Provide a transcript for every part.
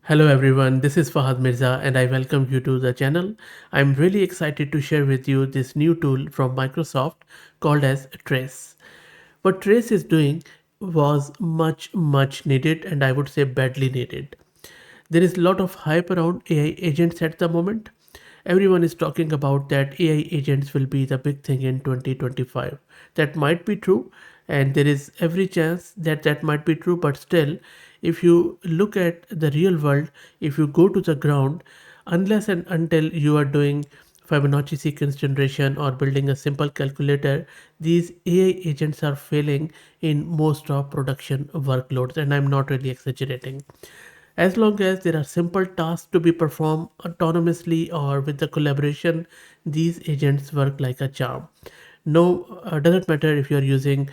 Hello everyone, this is Fahad Mirza and I welcome you to the channel. I'm really excited to share with you this new tool from Microsoft called as Trace. What Trace is doing was much needed, and I would say badly needed. There is a lot of hype around AI agents at the moment. Everyone is talking about that AI agents will be the big thing in 2025. That might be true, and there is every chance that that might be true, but still, if you look at the real world, if you go to the ground, unless and until you are doing Fibonacci sequence generation or building a simple calculator, these AI agents are failing in most of production workloads, and I'm not really exaggerating. As long as there are simple tasks to be performed autonomously or with the collaboration, these agents work like a charm. No, doesn't matter if you're using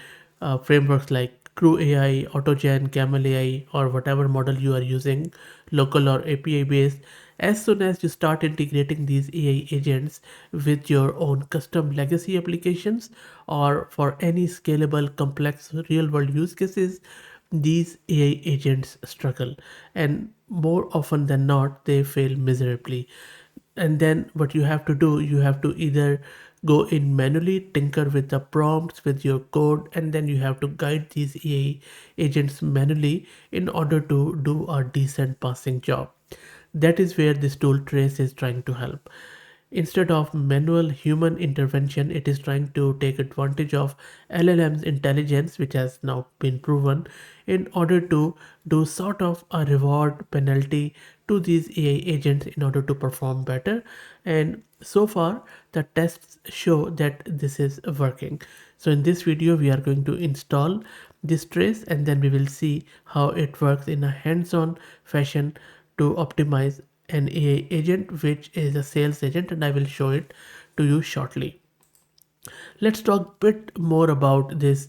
frameworks like Crew AI, AutoGen, Camel AI, or whatever model you are using, local or API based. As soon as you start integrating these AI agents with your own custom legacy applications or for any scalable, complex real world use cases, these AI agents struggle, and more often than not, they fail miserably. And then what you have to do, you have to either go in manually, tinker with the prompts with your code, and then you have to guide these AI agents manually in order to do a decent passing job. That is where this tool Trace is trying to help. Instead of manual human intervention, it is trying to take advantage of LLM's intelligence, which has now been proven, in order to do sort of a reward penalty to these AI agents in order to perform better. And so far, the tests show that this is working. So in this video, we are going to install this trace, and then we will see how it works in a hands-on fashion to optimize an AI agent, which is a sales agent, and I will show it to you shortly. Let's talk a bit more about this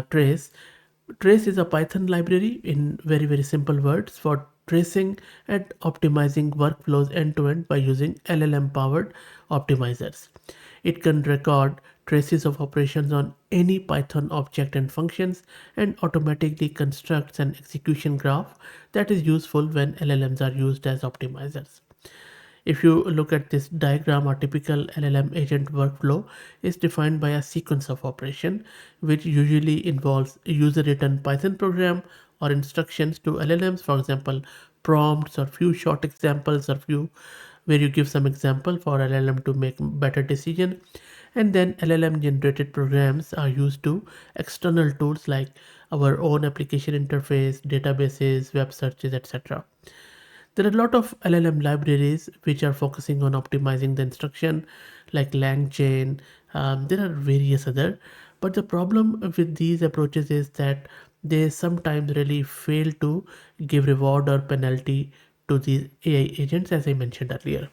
trace. Trace is a Python library, in very simple words, for tracing and optimizing workflows end to end by using LLM-powered optimizers. It can record traces of operations on any Python object and functions and automatically constructs an execution graph that is useful when LLMs are used as optimizers. If you look at this diagram, a typical LLM agent workflow is defined by a sequence of operation, which usually involves user-written Python program or instructions to LLMs, for example, prompts or few short examples or few where you give some example for LLM to make better decision. And then LLM generated programs are used to external tools like our own application interface, databases, web searches, etc. There are a lot of LLM libraries which are focusing on optimizing the instruction, like LangChain. There are various other, but the problem with these approaches is that they sometimes really fail to give reward or penalty to these AI agents, as I mentioned earlier.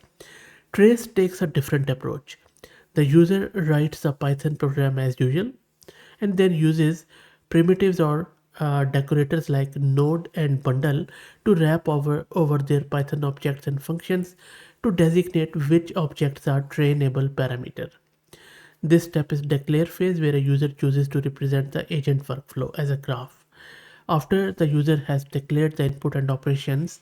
Trace takes a different approach. The user writes a Python program as usual and then uses primitives or decorators like node and bundle to wrap over their Python objects and functions to designate which objects are trainable parameter. This step is declare phase, where a user chooses to represent the agent workflow as a graph. After the user has declared the input and operations,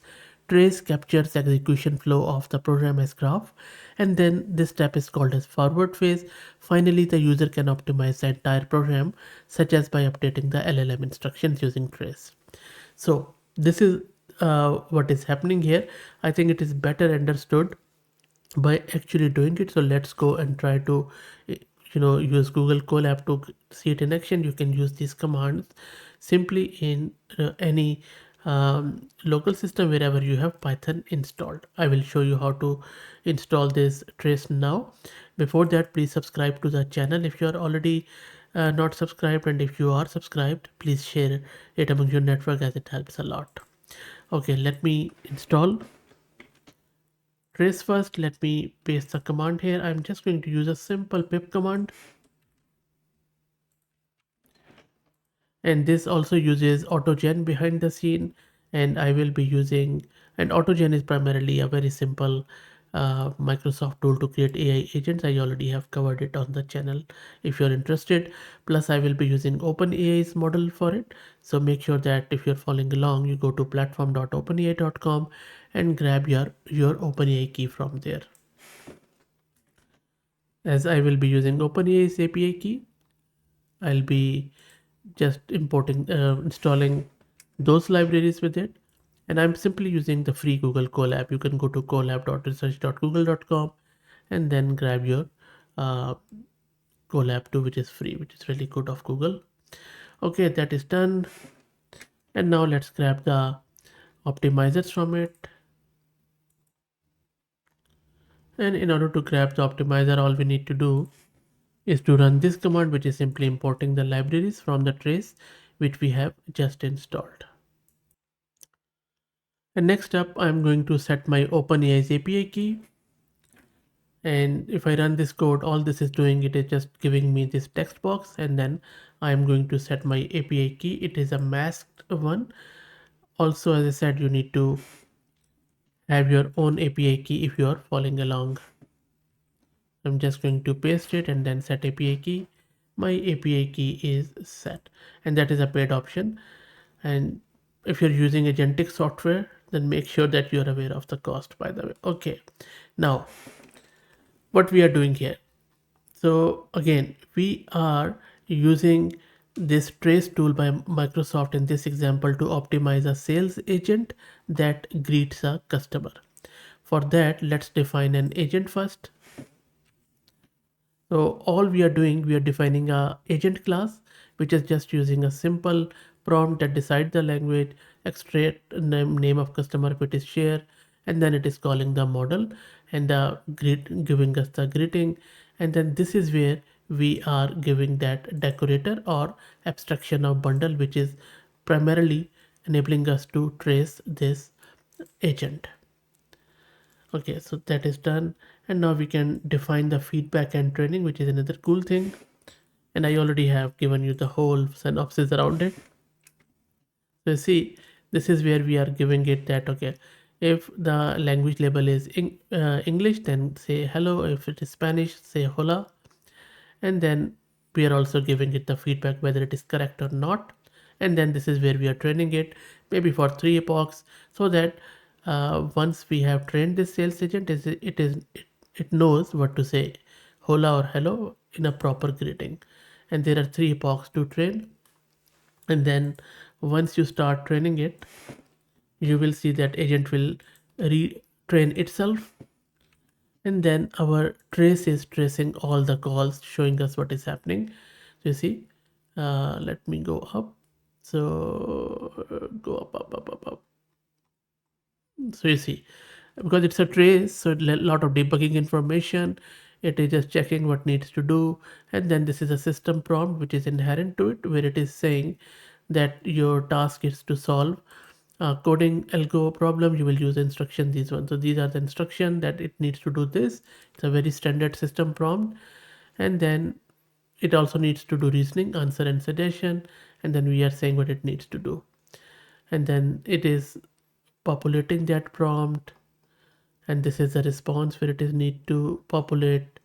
Trace captures the execution flow of the program as graph, and then this step is called as forward phase. Finally, the user can optimize the entire program, such as by updating the LLM instructions using Trace. So this is what is happening here. I think it is better understood by actually doing it. So let's go and try to use Google Colab to see it in action. You can use these commands simply in any local system wherever you have Python installed. I will show you how to install this trace now. Before that, please subscribe to the channel if you are already not subscribed, and if you are subscribed, please share it among your network, as it helps a lot. Okay, let me install trace first. Let me paste the command here. I'm just going to use a simple pip command, and this also uses AutoGen behind the scene, and I will be using, and AutoGen is primarily a very simple Microsoft tool to create AI agents. I already have covered it on the channel if you're interested. Plus, I will be using OpenAI's model for it. So make sure that if you're following along, you go to platform.openai.com and grab your OpenAI key from there. As I will be using OpenAI's API key, I'll be just installing those libraries with it. And I'm simply using the free Google Colab. You can go to colab.research.google.com and then grab your uh, Colab 2, which is free, which is really good of Google. Okay, that is done. And now let's grab the optimizers from it. And in order to grab the optimizer, all we need to do is to run this command, which is simply importing the libraries from the trace which we have just installed. And next up, I'm going to set my OpenAI's API key. And if I run this code, all this is doing, it is just giving me this text box, and then I'm going to set my API key. It is a masked one. Also, as I said, you need to have your own API key if you are following along. I'm just going to paste it and then set API key. My API key is set, and that is a paid option. And if you're using agentic software, then make sure that you're aware of the cost, by the way. Okay, now what we are doing here. So again, we are using this trace tool by Microsoft in this example to optimize a sales agent that greets a customer. For that, let's define an agent first. So all we are doing, we are defining a agent class, which is just using a simple prompt that decides the language, extract name of customer if it is share, and then it is calling the model and the giving us the greeting. And then this is where we are giving that decorator or abstraction of bundle, which is primarily enabling us to trace this agent. Okay, so that is done. And now we can define the feedback and training, which is another cool thing. And I already have given you the whole synopsis around it. So see, this is where we are giving it that, okay, if the language label is English, then say hello. If it is Spanish, say hola. And then we are also giving it the feedback whether it is correct or not. And then this is where we are training it, maybe for 3 epochs, so that once we have trained this sales agent, it knows what to say, hola or hello, in a proper greeting. And there are 3 epochs to train. And then once you start training it, you will see that agent will retrain itself, and then our trace is tracing all the calls, showing us what is happening. So you see, let me go up. So go up. So you see, because it's a trace, so a lot of debugging information. It is just checking what needs to do. And then this is a system prompt which is inherent to it, where it is saying that your task is to solve coding algo problem. You will use instruction, these ones. So these are the instruction that it needs to do this. It's a very standard system prompt. And then it also needs to do reasoning, answer and suggestion. And then we are saying what it needs to do. And then it is populating that prompt, and this is the response where it is need to populate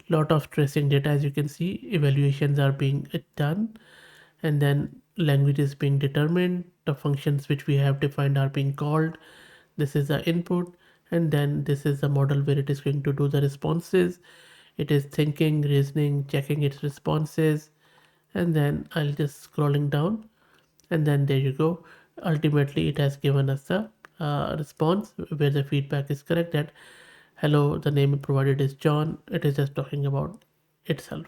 lot of tracing data. As you can see, evaluations are being done, and then language is being determined, the functions which we have defined are being called. This is the input, and then this is the model where it is going to do the responses. It is thinking, reasoning, checking its responses. And then I'll just scrolling down, and then there you go. Ultimately it has given us a response where the feedback is correct, that hello, the name provided is John. It is just talking about itself.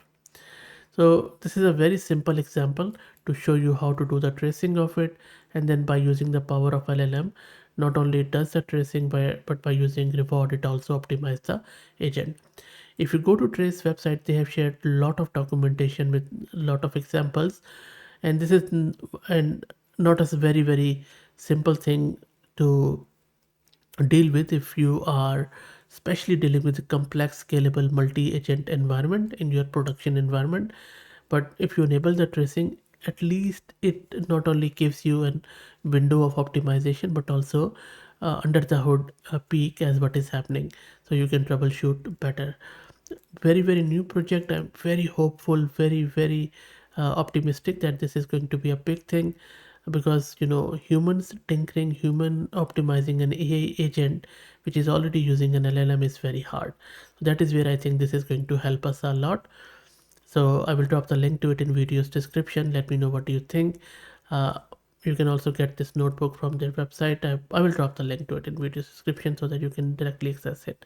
So this is a very simple example to show you how to do the tracing of it. And then by using the power of LLM, not only it does the tracing, but by using reward, it also optimizes the agent. If you go to Trace website, they have shared a lot of documentation with a lot of examples. And this is and not as a very simple thing to deal with if you are especially dealing with a complex scalable multi-agent environment in your production environment. But if you enable the tracing, at least it not only gives you a window of optimization, but also under the hood peek as what is happening, so you can troubleshoot better. Very new project. I'm very hopeful, very optimistic that this is going to be a big thing, because humans tinkering, human optimizing an AI agent which is already using an LLM is very hard. So that is where I think this is going to help us a lot. So I will drop the link to it in video's description. Let me know what you think. uh, you can also get this notebook from their website. I will drop the link to it in video's description so that you can directly access it.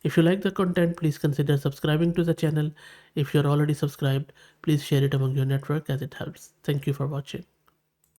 If you like the content, please consider subscribing to the channel. If you're already subscribed, please share it among your network as it helps. Thank you for watching.